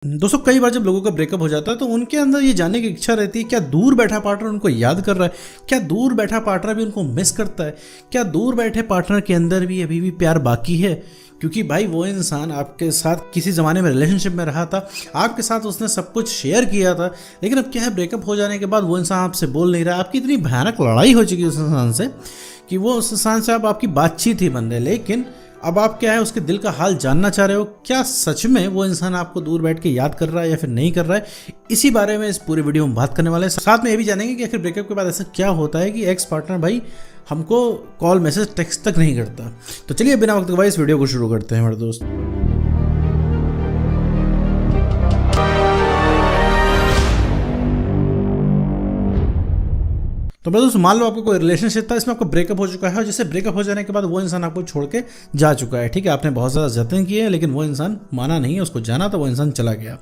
दोस्तों कई बार जब लोगों का ब्रेकअप हो जाता है तो उनके अंदर ये जानने की इच्छा रहती है क्या दूर बैठा पार्टनर उनको याद कर रहा है, क्या दूर बैठा पार्टनर भी उनको मिस करता है, क्या दूर बैठे पार्टनर के अंदर भी अभी भी प्यार बाकी है। क्योंकि भाई वो इंसान आपके साथ किसी ज़माने में रिलेशनशिप में रहा था, आपके साथ उसने सब कुछ शेयर किया था, लेकिन अब क्या है ब्रेकअप हो जाने के बाद वो इंसान आपसे बोल नहीं रहा। आपकी इतनी भयानक लड़ाई हो चुकी है उस इंसान से कि वो उस इंसान से अब आपकी बातचीत ही बंद है, लेकिन अब आप क्या है उसके दिल का हाल जानना चाह रहे हो। क्या सच में वो इंसान आपको दूर बैठ के याद कर रहा है या फिर नहीं कर रहा है, इसी बारे में इस पूरे वीडियो में बात करने वाले हैं। साथ में ये भी जानेंगे कि आखिर ब्रेकअप के बाद ऐसा क्या होता है कि एक्स पार्टनर भाई हमको कॉल मैसेज टेक्स्ट तक नहीं करता। तो चलिए बिना वक्त गवाए इस वीडियो को शुरू करते हैं मेरे दोस्त। तो मेरे दोस्त मान लो आपको कोई रिलेशनशिप था, इसमें आपको ब्रेकअप हो चुका है और जैसे ब्रेकअप हो जाने के बाद वो इंसान आपको छोड़ के जा चुका है। ठीक है, आपने बहुत ज़्यादा जतन किए लेकिन वो इंसान माना नहीं है, उसको जाना तो वो इंसान चला गया।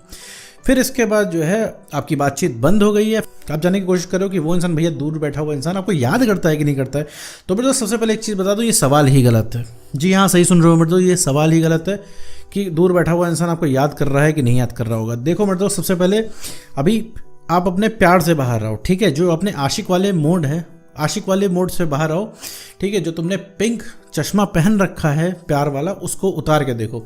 फिर इसके बाद जो है आपकी बातचीत बंद हो गई है। आप जानने की कोशिश करो कि वो इंसान भैया दूर बैठा हुआ इंसान आपको याद करता है कि नहीं करता है। तो मेरे दोस्त सबसे पहले एक चीज़ बता दूँ, ये सवाल ही गलत है। जी हाँ, सही सुन रहे हो मेरे दोस्त, ये सवाल ही गलत है कि दूर बैठा हुआ इंसान आपको याद कर रहा है कि नहीं याद कर रहा होगा। देखो मेरे दोस्त, सबसे पहले अभी आप अपने प्यार से बाहर रहो। ठीक है, जो अपने आशिक वाले मोड है, आशिक वाले मोड से बाहर आओ। ठीक है, जो तुमने पिंक चश्मा पहन रखा है प्यार वाला, उसको उतार के देखो।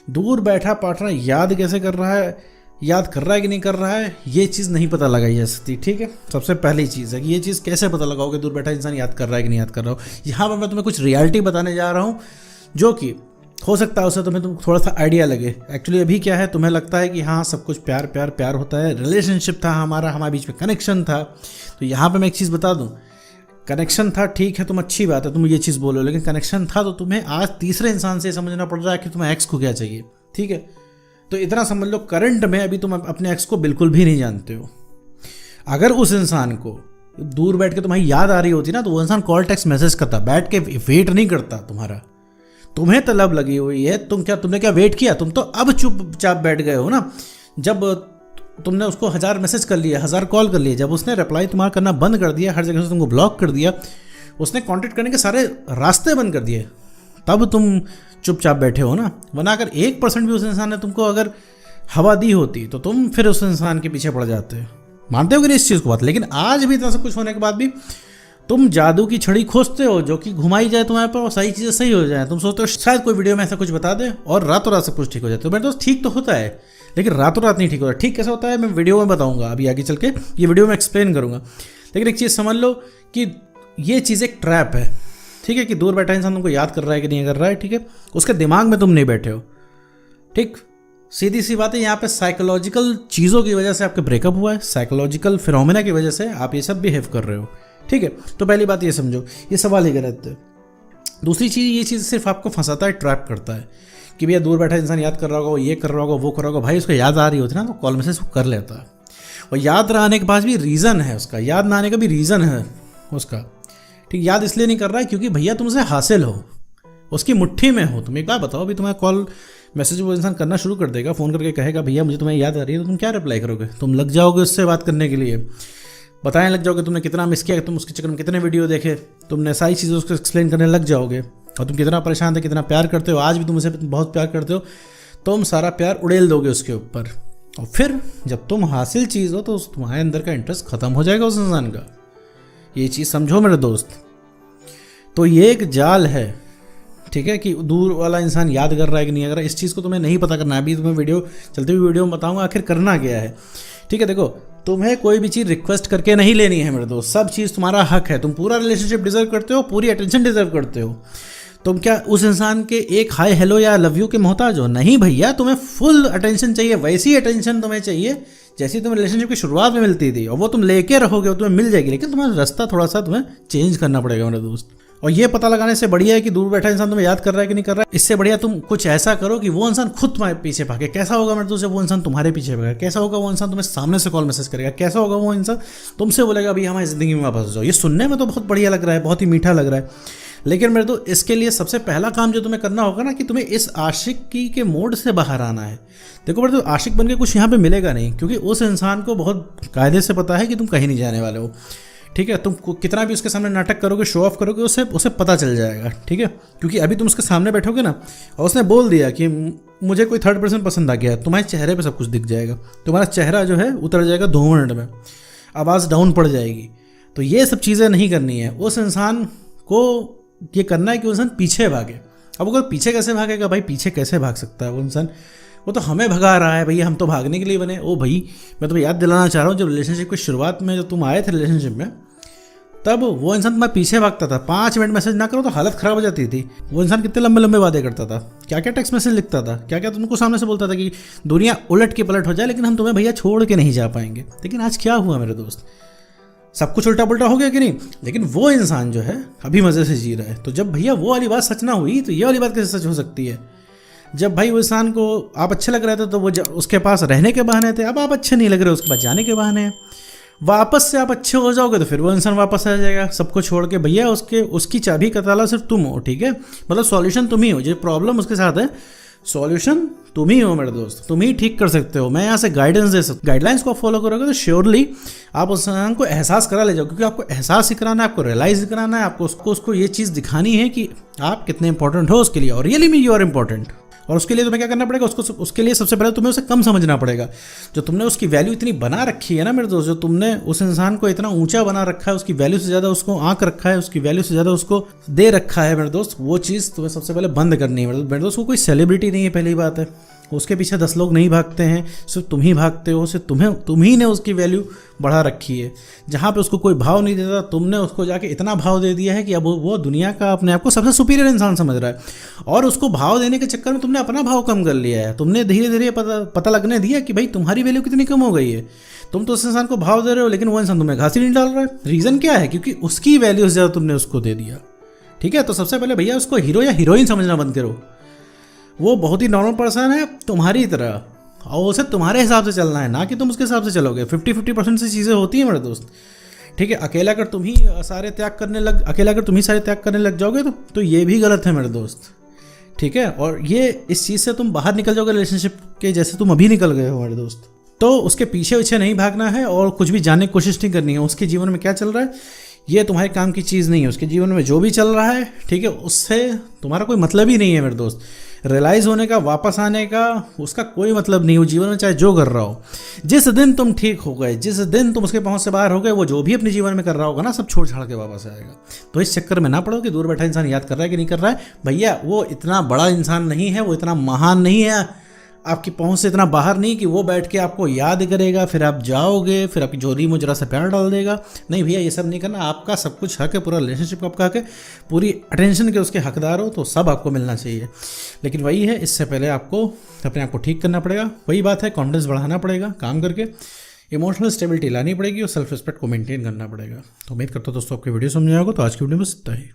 दूर बैठा पार्टनर याद कैसे कर रहा है, याद कर रहा है कि नहीं कर रहा है, ये चीज़ नहीं पता लगाई जा सकती। ठीक है, सबसे पहली चीज़ है कि ये चीज़ कैसे पता लगाओगे दूर बैठा इंसान याद कर रहा है कि नहीं याद कर रहा हो। यहाँ पर मैं तुम्हें कुछ रियलिटी बताने जा रहा हूँ जो कि हो सकता है उससे तुम्हें थोड़ा सा आइडिया लगे। एक्चुअली अभी क्या है, तुम्हें लगता है कि हाँ सब कुछ प्यार प्यार प्यार होता है, रिलेशनशिप था हमारे बीच में कनेक्शन था। तो यहाँ पे मैं एक चीज़ बता दूँ, कनेक्शन था ठीक है, तुम अच्छी बात है तुम ये चीज़ बोलो, लेकिन कनेक्शन था तो तुम्हें आज तीसरे इंसान से समझना पड़ रहा है कि तुम्हें एक्स को क्या चाहिए। ठीक है, तो इतना समझ लो करंट में अभी तुम अपने एक्स को बिल्कुल भी नहीं जानते हो। अगर उस इंसान को दूर बैठ के तुम्हारी याद आ रही होती ना, तो वो इंसान कॉल टेक्स्ट मैसेज करता, बैठ के वेट नहीं करता तुम्हारा। तुम्हें तलब लगी हुई है, तुमने क्या वेट किया, तुम तो अब चुपचाप बैठ गए हो ना। जब तुमने उसको 1000 मैसेज कर लिया, 1000 कॉल कर लिए, जब उसने रिप्लाई तुम्हारा करना बंद कर दिया, हर जगह से तुमको ब्लॉक कर दिया, उसने कांटेक्ट करने के सारे रास्ते बंद कर दिए, तब तुम चुपचाप बैठे हो ना। वरना अगर 1% भी उस इंसान ने तुमको अगर हवा दी होती तो तुम फिर उस इंसान के पीछे पड़ जाते। मानते हो कि नहीं इस चीज़ को बात? लेकिन आज भी इतना सब कुछ होने के बाद भी तुम जादू की छड़ी खोजते हो जो कि घुमाई जाए तुम्हारे पर और सारी चीज़ें सही हो जाए। तुम सोचते हो शायद कोई वीडियो में ऐसा कुछ बता दे और रातों रात सब कुछ ठीक हो जाए। तो मेरे दोस्त ठीक तो होता है, लेकिन रातों रात नहीं ठीक होता। ठीक कैसे होता है मैं वीडियो में बताऊंगा, अभी आगे चल के ये वीडियो में एक्सप्लेन करूंगा। लेकिन एक चीज़ समझ लो कि ये चीज़ एक ट्रैप है। ठीक है, कि दूर बैठा इंसान तुमको याद कर रहा है कि नहीं कर रहा है। ठीक है, उसके दिमाग में तुम नहीं बैठे हो। ठीक, सीधी सी बात है, यहाँ पे साइकोलॉजिकल चीज़ों की वजह से आपके ब्रेकअप हुआ है, साइकोलॉजिकल फिनोमेना की वजह से आप ये सब बिहेव कर रहे हो। ठीक है, तो पहली बात ये समझो, ये सवाल ही गलत है। दूसरी चीज़, ये चीज़ सिर्फ आपको फंसाता है, ट्रैप करता है कि भैया दूर बैठा इंसान याद कर रहा होगा, ये कर रहा होगा, वो कर रहा होगा। भाई उसको याद आ रही होती ना तो कॉल मैसेज वो कर लेता है। और याद आने के पास भी रीज़न है उसका, याद ना आने का भी रीज़न है उसका। ठीक, याद इसलिए नहीं कर रहा है क्योंकि भैया तुमसे हासिल हो, उसकी मुट्ठी में हो। तुम एक बात बताओ, अभी तुम्हारा कॉल मैसेज वो इंसान करना शुरू कर देगा, फ़ोन करके कहेगा भैया मुझे तुम्हें याद आ रही है, तो तुम क्या रिप्लाई करोगे? तुम लग जाओगे उससे बात करने के लिए, बताने लग जाओगे तुमने कितना मिस किया, तुम उसके चक्कर में कितने वीडियो देखे, तुमने सारी चीज़ें उसको एक्सप्लेन करने लग जाओगे और तुम कितना परेशान थे, कितना प्यार करते हो, आज भी तुम उसे बहुत प्यार करते हो। तुम सारा प्यार उड़ेल दोगे उसके ऊपर और फिर जब तुम हासिल चीज़ हो तो तुम्हारे अंदर का इंटरेस्ट ख़त्म हो जाएगा उस इंसान का। ये चीज़ समझो मेरे दोस्त। तो ये एक जाल है, ठीक है, कि दूर वाला इंसान याद कर रहा है कि नहीं। अगर इस चीज़ को तुम्हें नहीं पता करना है, अभी तुम्हें वीडियो चलते हुए वीडियो में बताऊंगा आखिर करना क्या है। ठीक है, देखो तुम्हें कोई भी चीज़ रिक्वेस्ट करके नहीं लेनी है मेरे दोस्त, सब चीज़ तुम्हारा हक है। तुम पूरा रिलेशनशिप डिजर्व करते हो, पूरी अटेंशन डिजर्व करते हो। तुम क्या उस इंसान के एक हाय हेलो या लव यू के मोहताज हो? नहीं भैया, तुम्हें फुल अटेंशन चाहिए, वैसी अटेंशन तुम्हें चाहिए जैसी तुम्हें रिलेशनशिप की शुरुआत में मिलती थी, और वो तुम लेके रहोगे, तुम्हें मिल जाएगी। लेकिन तुम्हारा रास्ता थोड़ा सा तुम्हें चेंज करना पड़ेगा मेरे दोस्त। और ये पता लगाने से बढ़िया है कि दूर बैठा इंसान तुम्हें याद कर रहा है कि नहीं कर रहा है, इससे बढ़िया तुम कुछ ऐसा करो कि वो इंसान खुद तुम्हारे पीछे भागे। कैसा होगा मेरे दोस्त? वो इंसान तुम्हारे पीछे भागेगा। कैसा होगा? वो इंसान तुम्हें सामने से कॉल मैसेज करेगा। कैसा होगा? वो इंसान तुमसे बोलेगा अभी हमारी ज़िंदगी में वापस जाओ। ये सुनने में तो बहुत बढ़िया लग रहा है, बहुत ही मीठा लग रहा है, लेकिन मेरे दोस्त इसके लिए सबसे पहला काम जो तुम्हें करना होगा ना, कि तुम्हें इस आशिकी के मोड से बाहर आना है। देखो मेरे दोस्त, आशिक बन के कुछ यहाँ पे मिलेगा नहीं, क्योंकि उस इंसान को बहुत कायदे से पता है कि तुम कहीं नहीं जाने वाले हो। ठीक है, तुम कितना भी उसके सामने नाटक करोगे, शो ऑफ करोगे, उसे उसे पता चल जाएगा, ठीक है। क्योंकि अभी तुम उसके सामने बैठोगे ना और उसने बोल दिया कि मुझे कोई थर्ड पर्सन पसंद आ गया है, तुम्हारे चेहरे पे सब कुछ दिख जाएगा, तुम्हारा चेहरा जो है उतर जाएगा 2 मिनट में, आवाज़ डाउन पड़ जाएगी। तो ये सब चीज़ें नहीं करनी है। उस इंसान को ये करना है कि वो इंसान पीछे भागे। अब अगर पीछे कैसे भागेगा भाई, पीछे कैसे भाग सकता है वो इंसान, वो तो हमें भगा रहा है भैया, हम तो भागने के लिए बने। ओ भाई, मैं तुम्हें याद दिलाना चाह रहा हूँ, जब रिलेशनशिप की शुरुआत में जब तुम आए थे रिलेशनशिप में, तब वो इंसान तुम्हारे पीछे भागता था। 5 मिनट मैसेज ना करो तो हालत ख़राब हो जाती थी। वो इंसान कितने लंबे लंबे वादे करता था, क्या क्या टेक्स्ट मैसेज लिखता था, क्या क्या तुमको सामने से बोलता था कि दुनिया उलट के पलट हो जाए लेकिन हम तुम्हें भैया छोड़ के नहीं जा पाएंगे। लेकिन आज क्या हुआ मेरे दोस्त, सब कुछ उल्टा पुल्टा हो गया कि नहीं। लेकिन वो इंसान जो है अभी मज़े से जी रहा है। तो जब भैया वो वाली बात सच ना हुई तो ये वाली बात कैसे सच हो सकती है। जब भाई वो इंसान को आप अच्छे लग रहे थे तो वो उसके पास रहने के बहाने थे, अब आप अच्छे नहीं लग रहे उसके पास जाने के बहाने हैं। वापस से आप अच्छे हो जाओगे तो फिर वो इंसान वापस आ जाएगा सबको छोड़ के। भैया उसकी चाबी का ताला सिर्फ तुम हो, ठीक है, मतलब सॉल्यूशन तुम ही हो। जो प्रॉब्लम उसके साथ है, सॉल्यूशन तुम ही हो मेरे दोस्त, तुम ही ठीक कर सकते हो। मैं यहाँ से गाइडेंस दे सकता, गाइडलाइंस को फॉलो करोगे तो श्योरली आप उस इंसान को एहसास करा ले जाओ। क्योंकि आपको एहसास ही कराना है, आपको रियलाइज कराना है, आपको उसको ये चीज़ दिखानी है कि आप कितने इंपॉर्टेंट हो उसके लिए, और रियली में यू आर इंपॉर्टेंट। और उसके लिए तुम्हें क्या करना पड़ेगा, उसके लिए सबसे पहले तुम्हें उसे कम समझना पड़ेगा। जो तुमने उसकी वैल्यू इतनी बना रखी है ना मेरे दोस्त, जो तुमने उस इंसान को इतना ऊंचा बना रखा है, उसकी वैल्यू से ज़्यादा उसको आंक रखा है, उसकी वैल्यू से ज़्यादा उसको दे रखा है मेरे दोस्त, वो चीज़ तुम्हें सबसे पहले बंद करनी है मेरे दोस्त। वो कोई सेलिब्रिटी नहीं है, पहली बात है। उसके पीछे 10 लोग नहीं भागते हैं, सिर्फ तुम ही भागते हो। सिर्फ तुम ही ने उसकी वैल्यू बढ़ा रखी है। जहाँ पे उसको कोई भाव नहीं देता, तुमने उसको जाके इतना भाव दे दिया है कि अब वो दुनिया का अपने आप को सबसे सुपीरियर इंसान समझ रहा है। और उसको भाव देने के चक्कर में तुमने अपना भाव कम कर लिया है। तुमने धीरे धीरे पता लगने दिया कि भाई तुम्हारी वैल्यू कितनी कम हो गई है। तुम तो उस इंसान को भाव दे रहे हो लेकिन वो इंसान तुम्हें घास ही नहीं डाल रहा है। रीज़न क्या है, क्योंकि उसकी वैल्यू से ज़्यादा तुमने उसको दे दिया, ठीक है। तो सबसे पहले भैया उसको हीरो या हीरोइन समझना बंद करो। वो बहुत ही नॉर्मल पर्सन है तुम्हारी तरह, और उसे तुम्हारे हिसाब से चलना है, ना कि तुम उसके हिसाब से चलोगे। 50-50% से चीज़ें होती हैं मेरे दोस्त, ठीक है। अकेला अगर तुम ही सारे त्याग करने लग जाओगे तो ये भी गलत है मेरे दोस्त, ठीक है। और ये इस चीज़ से तुम बाहर निकल जाओगे रिलेशनशिप के, जैसे तुम अभी निकल गए हो मेरे दोस्त। तो उसके पीछे नहीं भागना है और कुछ भी जानने की कोशिश नहीं करनी है। उसके जीवन में क्या चल रहा है ये तुम्हारे काम की चीज़ नहीं है। उसके जीवन में जो भी चल रहा है, ठीक है, उससे तुम्हारा कोई मतलब ही नहीं है मेरे दोस्त। रियलाइज़ होने का, वापस आने का उसका कोई मतलब नहीं हो जीवन में, चाहे जो कर रहा हो। जिस दिन तुम ठीक हो गए, जिस दिन तुम उसके पहुंच से बाहर हो गए, वो जो भी अपने जीवन में कर रहा होगा ना, सब छोड़ छाड़ के वापस आएगा। तो इस चक्कर में ना पड़ो कि दूर बैठा इंसान याद कर रहा है कि नहीं कर रहा है। भैया वो इतना बड़ा इंसान नहीं है, वो इतना महान नहीं है, आपकी पहुंच से इतना बाहर नहीं कि वो बैठ के आपको याद करेगा, फिर आप जाओगे, फिर आपकी झोली में जरा सा प्यार डाल देगा। नहीं भैया, ये सब नहीं करना। आपका सब कुछ हक है, पूरा रिलेशनशिप आपका हक है, पूरी अटेंशन के उसके हकदार हो, तो सब आपको मिलना चाहिए। लेकिन वही है, इससे पहले आपको अपने आप को ठीक करना पड़ेगा। वही बात है, कॉन्फिडेंस बढ़ाना पड़ेगा काम करके, इमोशनल स्टेबिलिटी लानी पड़ेगी और सेल्फ रिस्पेक्ट को मेंटेन करना पड़ेगा। तो उम्मीद करता हूँ दोस्तों आपको वीडियो समझ आएगा। तो आज की वीडियो में बस इतना ही।